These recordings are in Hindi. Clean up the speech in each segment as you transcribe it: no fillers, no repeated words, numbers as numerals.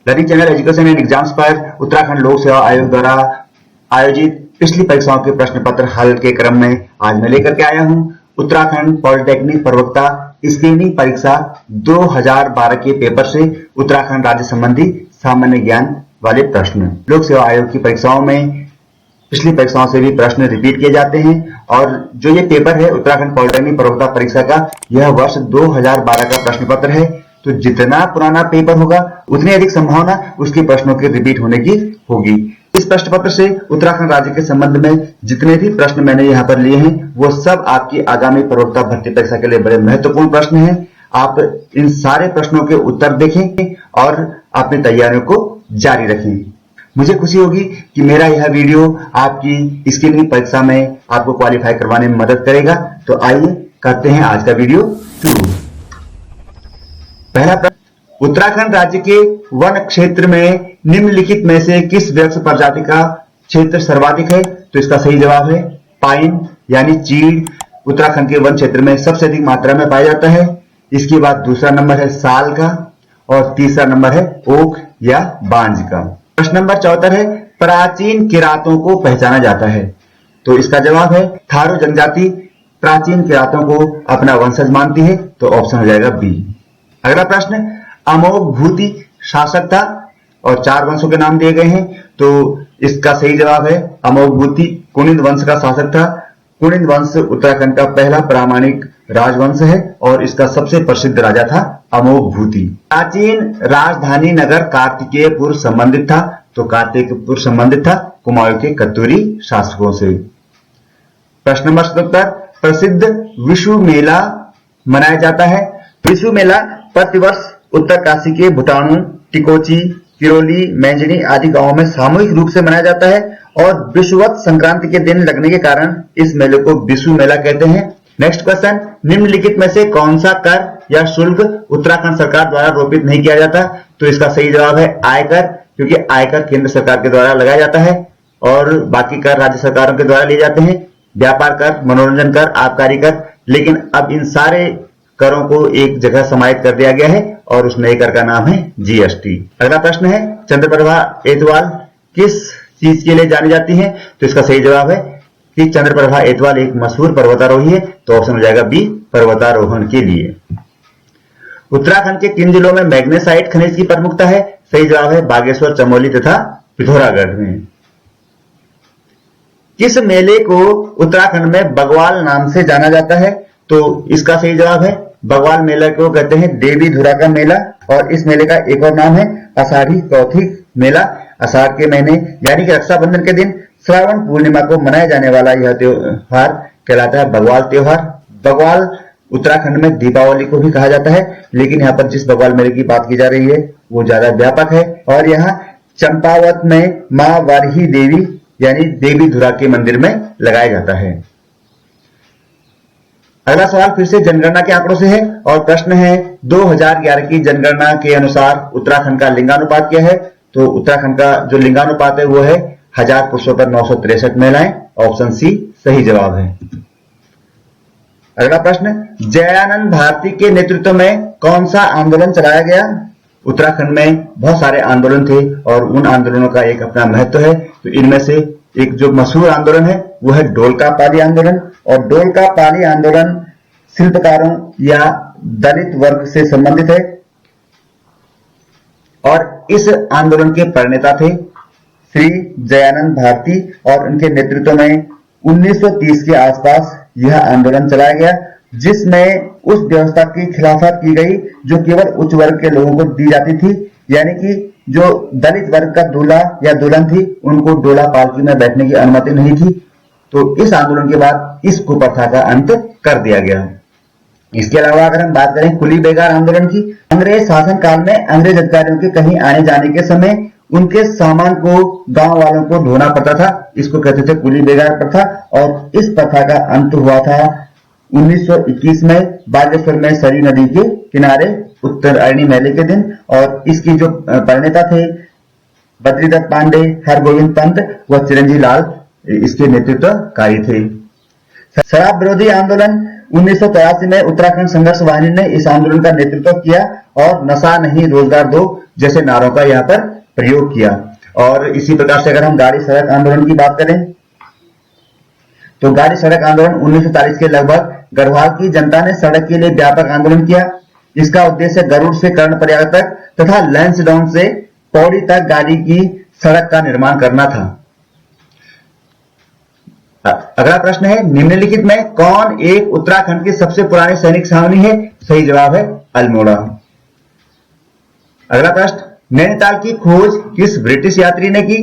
Learning channel education and exams पर उत्तराखंड लोक सेवा आयोग द्वारा आयोजित पिछली परीक्षाओं के प्रश्न पत्र हल के क्रम में आज मैं लेकर के आया हूं उत्तराखंड पॉलिटेक्निक प्रवक्ता स्क्रीनिंग परीक्षा 2012 के पेपर से उत्तराखंड राज्य संबंधी सामान्य ज्ञान वाले प्रश्न। लोक सेवा आयोग की परीक्षाओं में पिछली परीक्षाओं से भी प्रश्न रिपीट किए जाते हैं और जो ये पेपर है उत्तराखंड पॉलिटेक्निक प्रवक्ता परीक्षा का, यह वर्ष 2012 का प्रश्न पत्र है। तो जितना पुराना पेपर होगा उतनी अधिक संभावना उसके प्रश्नों के रिपीट होने की होगी। इस प्रश्न पत्र से उत्तराखंड राज्य के संबंध में जितने भी प्रश्न मैंने यहाँ पर लिए हैं वो सब आपकी आगामी प्रवक्ता भर्ती परीक्षा के लिए बड़े महत्वपूर्ण प्रश्न हैं। आप इन सारे प्रश्नों के उत्तर देखें और अपनी तैयारियों को जारी रखें। मुझे खुशी होगी कि मेरा यह वीडियो आपकी स्क्रीनिंग परीक्षा में आपको क्वालिफाई करवाने में मदद करेगा। तो आइए करते हैं आज का वीडियो शुरू। पहला प्रश्न, उत्तराखंड राज्य के वन क्षेत्र में निम्नलिखित में से किस वृक्ष प्रजाति का क्षेत्र सर्वाधिक है? तो इसका सही जवाब है पाइन यानी चीड़। उत्तराखंड के वन क्षेत्र में सबसे अधिक मात्रा में पाया जाता है। इसके बाद दूसरा नंबर है साल का और तीसरा नंबर है ओक या बांज का। प्रश्न नंबर 74 है, प्राचीन किरातों को पहचाना जाता है। तो इसका जवाब है थारू जनजाति प्राचीन किरातों को अपना वंशज मानती है। तो ऑप्शन हो जाएगा बी। अगला प्रश्न, अमोघ भूति शासक था और 4 वंशों के नाम दिए गए हैं। तो इसका सही जवाब है अमोघ भूति कुनिंद वंश का शासक था। कुनिंद वंश उत्तराखंड का पहला प्रामाणिक राजवंश है और इसका सबसे प्रसिद्ध राजा था अमोघ भूति। प्राचीन राजधानी नगर कार्तिकेयपुर संबंधित था। तो कार्तिकेयपुर संबंधित था कुमाऊं के कत्यूरी शासकों से। प्रश्न नंबर 77, प्रसिद्ध विशु मेला मनाया जाता है। विशु मेला प्रतिवर्ष उत्तरकाशी के भुटाणु, टिकोची, किरोली, मैंजनी आदि गांवों में सामूहिक रूप से मनाया जाता है और विषुवत संक्रांति के दिन लगने के कारण इस मेले को विशु मेला कहते हैं। नेक्स्ट क्वेश्चन, निम्नलिखित में से कौन सा कर या शुल्क उत्तराखंड सरकार द्वारा रोपित नहीं किया जाता? तो इसका सही जवाब है आयकर, क्योंकि आयकर केंद्र सरकार के द्वारा लगाया जाता है और बाकी कर राज्य सरकारों के द्वारा लिए जाते हैं। व्यापार कर, मनोरंजन कर, आबकारी कर। लेकिन अब इन सारे करों को एक जगह समाहित कर दिया गया है और उस नए कर का नाम है जीएसटी। अगला प्रश्न है, चंद्रप्रभा एतवाल किस चीज के लिए जानी जाती है? तो इसका सही जवाब है कि चंद्रप्रभा एतवाल एक मशहूर पर्वतारोही है। तो ऑप्शन हो जाएगा बी, पर्वतारोहण के लिए। उत्तराखंड के किन जिलों में मैग्नेसाइट खनिज की प्रमुखता है? सही जवाब है बागेश्वर, चमोली तथा पिथौरागढ़ में। किस मेले को उत्तराखंड में बगवाल नाम से जाना जाता है? तो इसका सही जवाब है बगवाल मेला को कहते हैं देवी धुरा का मेला और इस मेले का एक और नाम है आषाढ़ी कौथिक मेला। आषाढ़ के महीने यानी कि रक्षाबंधन के दिन श्रावण पूर्णिमा को मनाया जाने वाला यह त्योहार कहलाता है बगवाल त्योहार। बगवाल उत्तराखंड में दीपावली को भी कहा जाता है, लेकिन यहाँ पर जिस बगवाल मेले की बात की जा रही है वो ज्यादा व्यापक है और यहाँ चंपावत में माँ वारही देवी यानी देवी धुरा के मंदिर में लगाया जाता है। अगला सवाल फिर से जनगणना के आंकड़ों से है और प्रश्न है 2011 की जनगणना के अनुसार उत्तराखंड का लिंगानुपात क्या है? तो उत्तराखंड का जो लिंगानुपात है वो है 1000 पुरुषों पर 963 महिलाएं। ऑप्शन सी सही जवाब है। अगला प्रश्न, जयानंद भारती के नेतृत्व में कौन सा आंदोलन चलाया गया? उत्तराखंड में बहुत सारे आंदोलन थे और उन आंदोलनों का एक अपना महत्व है। तो इनमें से एक जो मशहूर आंदोलन है वो है डोलका पाली आंदोलन और डोलका पाली आंदोलन शिल्पकारों या दलित वर्ग से संबंधित है और इस आंदोलन के प्रणेता थे श्री जयानंद भारती और उनके नेतृत्व में 1930 के आसपास यह आंदोलन चलाया गया, जिसमें उस व्यवस्था की खिलाफत की गई जो केवल उच्च वर्ग के लोगों को दी जाती थी, यानी कि जो दलित वर्ग का दूल्हा या दुल्हन थी उनको डोला पालकी में बैठने की अनुमति नहीं थी। तो इस आंदोलन के बाद इस कुप्रथा का अंत कर दिया गया। इसके अलावा अगर हम बात करें कुली बेगार आंदोलन की, अंग्रेज शासन काल में अंग्रेज अधिकारियों के कहीं आने जाने के समय उनके सामान को गांव वालों को ढोना पड़ता था। इसको कहते थे कुली बेगार प्रथा और इस प्रथा का अंत हुआ था 1921 में बागेश्वर में सरी नदी के किनारे उत्तरायणी मेले के दिन और इसकी जो प्रणेता थे बद्रीदत्त पांडे, हरगोविंद पंत व चिरंजी लाल इसके नेतृत्वकारी थे। शराब विरोधी आंदोलन 1983 में उत्तराखंड संघर्ष वाहिनी ने इस आंदोलन का नेतृत्व किया और नशा नहीं रोजगार दो जैसे नारों का यहाँ पर प्रयोग किया। और इसी प्रकार से अगर हम गाड़ी सड़क आंदोलन की बात करें तो गाड़ी सड़क आंदोलन 1940 के लगभग गढ़वाल की जनता ने सड़क के लिए व्यापक आंदोलन किया। इसका उद्देश्य गरुड़ से कर्णप्रयाग तक तथा लैंसडाउन से पौड़ी तक गाड़ी की सड़क का निर्माण करना था। अगला प्रश्न है, निम्नलिखित में कौन एक उत्तराखंड की सबसे पुरानी सैनिक छावनी है? सही जवाब है अल्मोड़ा। अगला प्रश्न, नैनीताल की खोज किस ब्रिटिश यात्री ने की?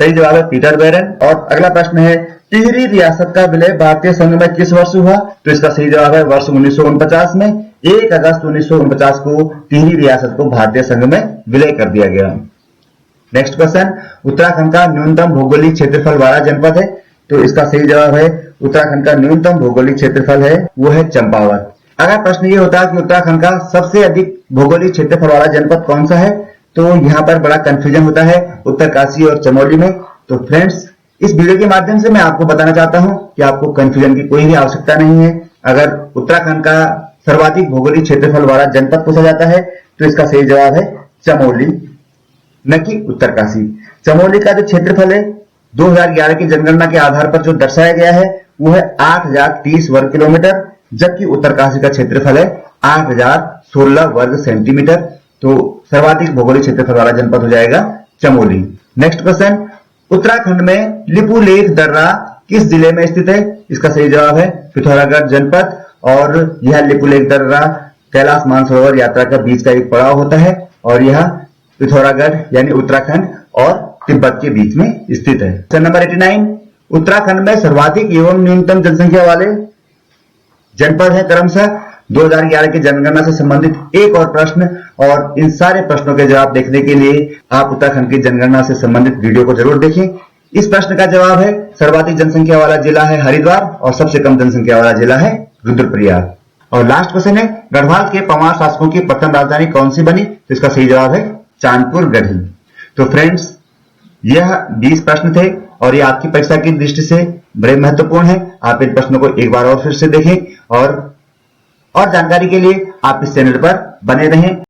सही जवाब है पीटर बेरन। और अगला प्रश्न है, टिहरी रियासत का विलय भारतीय संघ में किस वर्ष हुआ? तो इसका सही जवाब है वर्ष 1949 में। 1 अगस्त 1949 को टिहरी रियासत को भारतीय संघ में विलय कर दिया गया। नेक्स्ट क्वेश्चन, उत्तराखंड का न्यूनतम भौगोलिक क्षेत्रफल वाला जनपद है? तो इसका सही जवाब है उत्तराखंड का न्यूनतम भौगोलिक क्षेत्रफल है वो है चंपावत। अगर प्रश्न ये होता है कि उत्तराखंड का सबसे अधिक भौगोलिक क्षेत्रफल वाला जनपद कौन सा है, तो यहाँ पर बड़ा कंफ्यूजन होता है उत्तरकाशी और चमोली में। तो फ्रेंड्स, इस वीडियो के माध्यम से मैं आपको बताना चाहता हूं कि आपको कंफ्यूजन की कोई भी आवश्यकता नहीं है। अगर उत्तराखंड का सर्वाधिक भौगोलिक क्षेत्रफल वाला जनपद पूछा जाता है तो इसका सही जवाब है चमोली, न कि उत्तरकाशी। चमोली का जो क्षेत्रफल है 2011 की जनगणना के आधार पर जो दर्शाया गया है वो है 8030 वर्ग किलोमीटर, जबकि उत्तरकाशी का क्षेत्रफल है 8016 वर्ग सेंटीमीटर। तो सर्वाधिक भौगोलिक क्षेत्रफल वाला जनपद हो जाएगा चमोली। नेक्स्ट क्वेश्चन, उत्तराखंड में लिपुलेख दर्रा किस जिले में स्थित है? इसका सही जवाब है पिथौरागढ़ जनपद। और यह लिपुलेख दर्रा कैलाश मानसरोवर यात्रा का बीच का एक पड़ाव होता है और यह पिथौरागढ़ यानी उत्तराखंड और तिब्बत के बीच में स्थित है। क्वेश्चन नंबर 89, उत्तराखंड में सर्वाधिक एवं न्यूनतम जनसंख्या वाले जनपद है क्रमशः 2011 की जनगणना से संबंधित एक और प्रश्न। और इन सारे प्रश्नों के जवाब देखने के लिए आप उत्तराखंड की जनगणना से संबंधित वीडियो को जरूर देखें। इस प्रश्न का जवाब है सर्वाधिक जनसंख्या वाला जिला है हरिद्वार और सबसे कम जनसंख्या वाला जिला है रुद्रप्रयाग। और लास्ट क्वेश्चन है, गढ़वाल के पंवार शासकों की प्रथम राजधानी कौन सी बनी? तो इसका सही जवाब है चांदपुर गढ़ी। तो फ्रेंड्स, यह 20 प्रश्न थे और ये आपकी परीक्षा की दृष्टि से बड़े महत्वपूर्ण है। आप इन प्रश्नों को एक बार और फिर से देखें और जानकारी के लिए आप इस चैनल पर बने रहें।